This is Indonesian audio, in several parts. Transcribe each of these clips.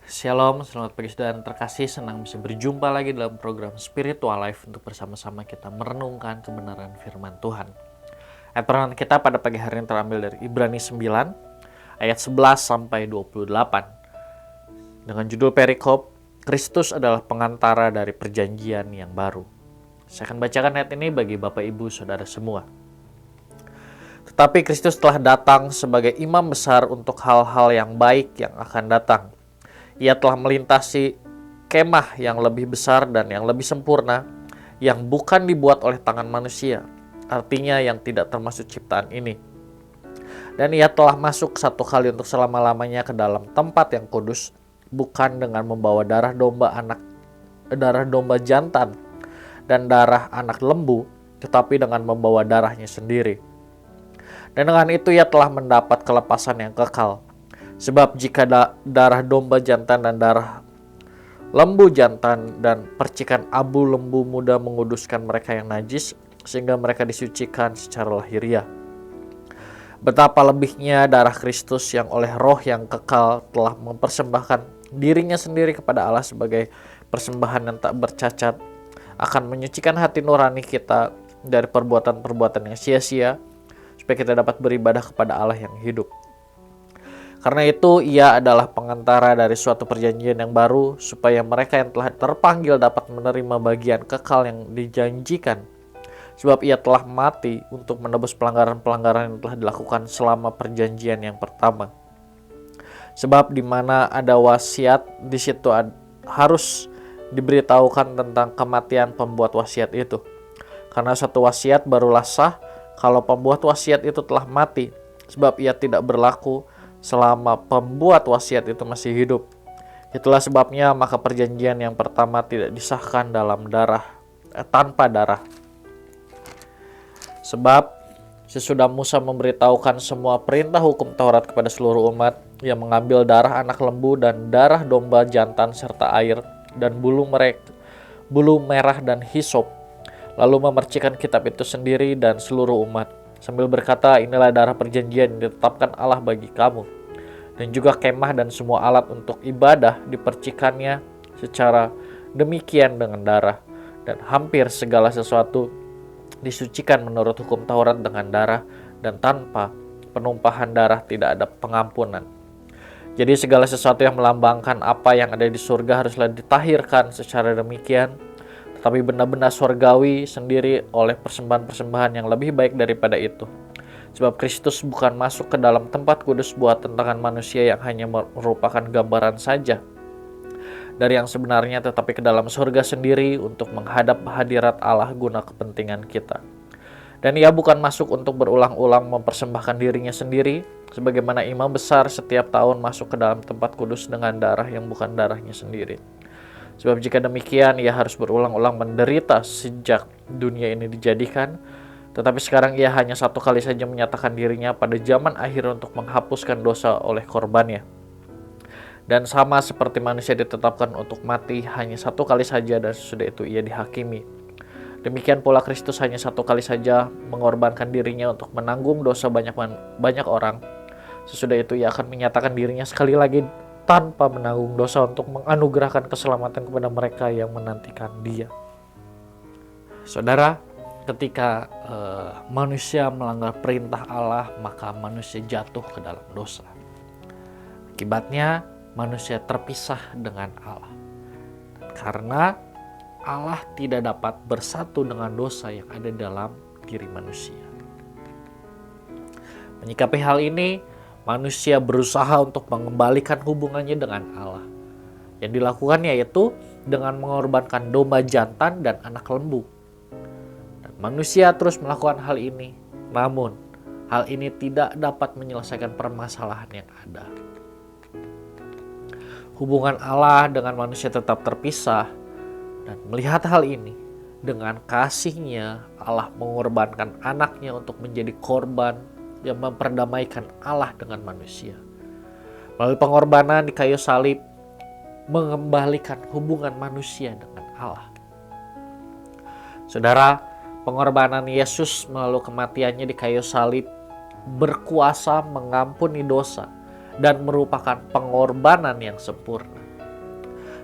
Shalom, selamat pagi saudara yang terkasih. Senang bisa berjumpa lagi dalam program Spiritual Life untuk bersama-sama kita merenungkan kebenaran firman Tuhan. Ayat perenungan kita pada pagi hari ini terambil dari Ibrani 9 ayat 11 sampai 28. Dengan judul perikop, Kristus adalah pengantara dari perjanjian yang baru. Saya akan bacakan ayat ini bagi Bapak Ibu Saudara semua. Tetapi Kristus telah datang sebagai imam besar untuk hal-hal yang baik yang akan datang. Ia telah melintasi kemah yang lebih besar dan yang lebih sempurna, yang bukan dibuat oleh tangan manusia, artinya yang tidak termasuk ciptaan ini. Dan ia telah masuk satu kali untuk selama-lamanya ke dalam tempat yang kudus, bukan dengan membawa darah domba jantan dan darah anak lembu, tetapi dengan membawa darahnya sendiri. Dan dengan itu ia telah mendapat kelepasan yang kekal. Sebab jika darah domba jantan dan darah lembu jantan dan percikan abu lembu muda menguduskan mereka yang najis, sehingga mereka disucikan secara lahiriah, betapa lebihnya darah Kristus yang oleh roh yang kekal telah mempersembahkan dirinya sendiri kepada Allah sebagai persembahan yang tak bercacat, akan menyucikan hati nurani kita dari perbuatan-perbuatan yang sia-sia, supaya kita dapat beribadah kepada Allah yang hidup. Karena itu ia adalah pengantara dari suatu perjanjian yang baru, supaya mereka yang telah terpanggil dapat menerima bagian kekal yang dijanjikan. Sebab ia telah mati untuk menebus pelanggaran-pelanggaran yang telah dilakukan selama perjanjian yang pertama. Sebab di mana ada wasiat, di situ harus diberitahukan tentang kematian pembuat wasiat itu. Karena satu wasiat barulah sah kalau pembuat wasiat itu telah mati, sebab ia tidak berlaku selama pembuat wasiat itu masih hidup. Itulah sebabnya maka perjanjian yang pertama tidak disahkan tanpa darah. Sebab sesudah Musa memberitahukan semua perintah hukum Taurat kepada seluruh umat, ia mengambil darah anak lembu dan darah domba jantan serta air dan bulu merah dan hisop, lalu memercikan kitab itu sendiri dan seluruh umat, sambil berkata, inilah darah perjanjian yang ditetapkan Allah bagi kamu. Dan juga kemah dan semua alat untuk ibadah dipercikannya secara demikian dengan darah. Dan hampir segala sesuatu disucikan menurut hukum Taurat dengan darah, dan tanpa penumpahan darah tidak ada pengampunan. Jadi segala sesuatu yang melambangkan apa yang ada di surga haruslah ditahirkan secara demikian, tetapi benda-benda surgawi sendiri oleh persembahan-persembahan yang lebih baik daripada itu. Sebab Kristus bukan masuk ke dalam tempat kudus buatan tangan manusia yang hanya merupakan gambaran saja dari yang sebenarnya, tetapi ke dalam surga sendiri untuk menghadap hadirat Allah guna kepentingan kita. Dan ia bukan masuk untuk berulang-ulang mempersembahkan dirinya sendiri, sebagaimana imam besar setiap tahun masuk ke dalam tempat kudus dengan darah yang bukan darahnya sendiri. Sebab jika demikian, ia harus berulang-ulang menderita sejak dunia ini dijadikan. Tetapi sekarang ia hanya satu kali saja menyatakan dirinya pada zaman akhir untuk menghapuskan dosa oleh korbannya. Dan sama seperti manusia ditetapkan untuk mati hanya satu kali saja dan sesudah itu ia dihakimi, demikian pula Kristus hanya satu kali saja mengorbankan dirinya untuk menanggung dosa banyak orang. Sesudah itu ia akan menyatakan dirinya sekali lagi tanpa menanggung dosa untuk menganugerahkan keselamatan kepada mereka yang menantikan dia. Saudara, ketika manusia melanggar perintah Allah, maka manusia jatuh ke dalam dosa. Akibatnya manusia terpisah dengan Allah. Karena Allah tidak dapat bersatu dengan dosa yang ada dalam diri manusia. Menyikapi hal ini, manusia berusaha untuk mengembalikan hubungannya dengan Allah. Yang dilakukannya yaitu dengan mengorbankan domba jantan dan anak lembu. Manusia terus melakukan hal ini, namun hal ini tidak dapat menyelesaikan permasalahan yang ada. Hubungan Allah dengan manusia tetap terpisah, dan melihat hal ini, dengan kasih-Nya Allah mengorbankan anaknya untuk menjadi korban yang memperdamaikan Allah dengan manusia. Melalui pengorbanan di kayu salib, mengembalikan hubungan manusia dengan Allah. Saudara, pengorbanan Yesus melalui kematiannya di kayu salib berkuasa mengampuni dosa dan merupakan pengorbanan yang sempurna.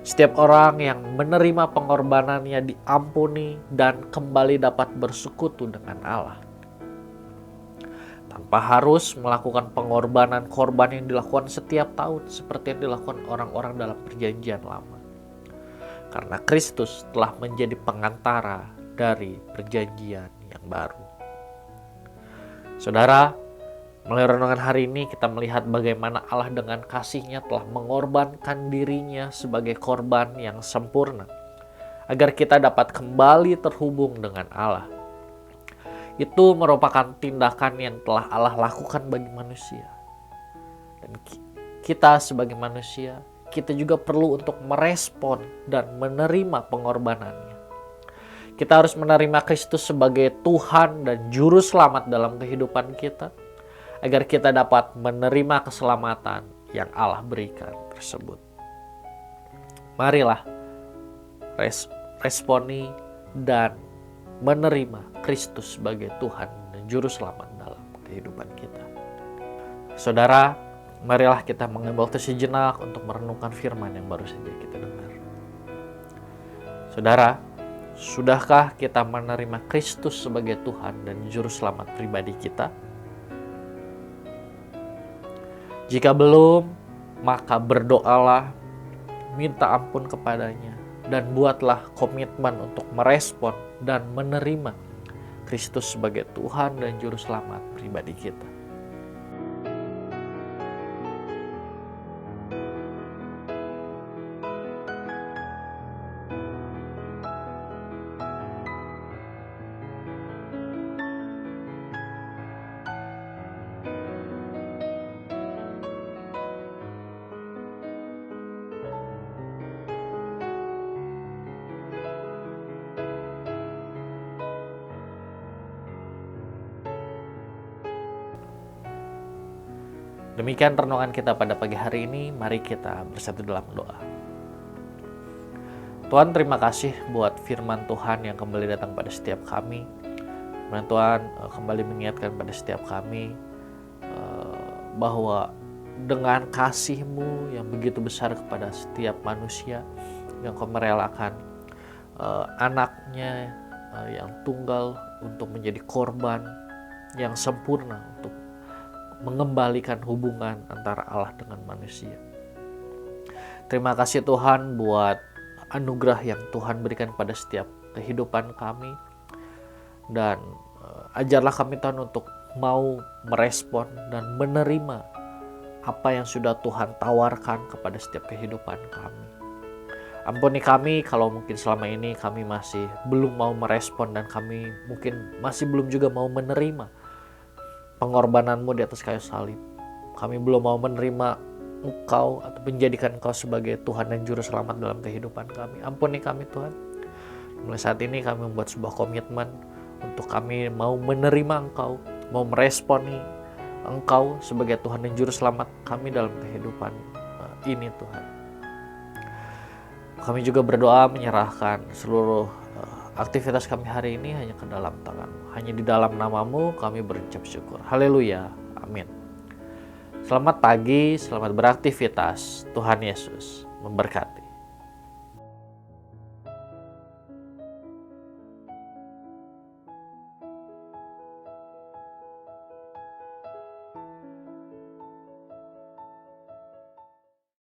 Setiap orang yang menerima pengorbanannya diampuni dan kembali dapat bersekutu dengan Allah, tanpa harus melakukan pengorbanan korban yang dilakukan setiap tahun seperti yang dilakukan orang-orang dalam perjanjian lama. Karena Kristus telah menjadi pengantara dari perjanjian yang baru. Saudara, melalui renungan hari ini kita melihat bagaimana Allah dengan kasih-Nya telah mengorbankan dirinya sebagai korban yang sempurna, agar kita dapat kembali terhubung dengan Allah. Itu merupakan tindakan yang telah Allah lakukan bagi manusia. Dan kita sebagai manusia, kita juga perlu untuk merespon dan menerima pengorbanannya. Kita harus menerima Kristus sebagai Tuhan dan Juru Selamat dalam kehidupan kita, agar kita dapat menerima keselamatan yang Allah berikan tersebut. Marilah responi dan menerima Kristus sebagai Tuhan dan Juru Selamat dalam kehidupan kita. Saudara, marilah kita mengambil waktu sejenak untuk merenungkan firman yang baru saja kita dengar. Saudara, sudahkah kita menerima Kristus sebagai Tuhan dan Juru Selamat pribadi kita? Jika belum, maka berdoalah, minta ampun kepadanya, dan buatlah komitmen untuk merespon dan menerima Kristus sebagai Tuhan dan Juru Selamat pribadi kita. Demikian renungan kita pada pagi hari ini. Mari kita bersatu dalam doa. Tuhan, terima kasih buat firman Tuhan yang kembali datang pada setiap kami. Dan Tuhan kembali mengingatkan pada setiap kami bahwa dengan kasih-Mu yang begitu besar kepada setiap manusia, yang Kau merelakan anaknya yang tunggal untuk menjadi korban yang sempurna untuk mengembalikan hubungan antara Allah dengan manusia. Terima kasih Tuhan buat anugerah yang Tuhan berikan pada setiap kehidupan kami. Dan ajarlah kami Tuhan untuk mau merespon dan menerima apa yang sudah Tuhan tawarkan kepada setiap kehidupan kami. Ampuni kami kalau mungkin selama ini kami masih belum mau merespon dan kami mungkin masih belum juga mau menerima pengorbanan-Mu di atas kayu salib. Kami belum mau menerima Engkau atau menjadikan Engkau sebagai Tuhan dan Juru Selamat dalam kehidupan kami. Ampuni kami Tuhan. Mulai saat ini kami membuat sebuah komitmen untuk kami mau menerima Engkau, mau meresponi Engkau sebagai Tuhan dan Juru Selamat kami dalam kehidupan ini Tuhan. Kami juga berdoa menyerahkan seluruh aktivitas kami hari ini hanya ke dalam tangan-Mu. Hanya di dalam nama-Mu kami berucap syukur. Haleluya. Amin. Selamat pagi, selamat beraktivitas. Tuhan Yesus memberkati.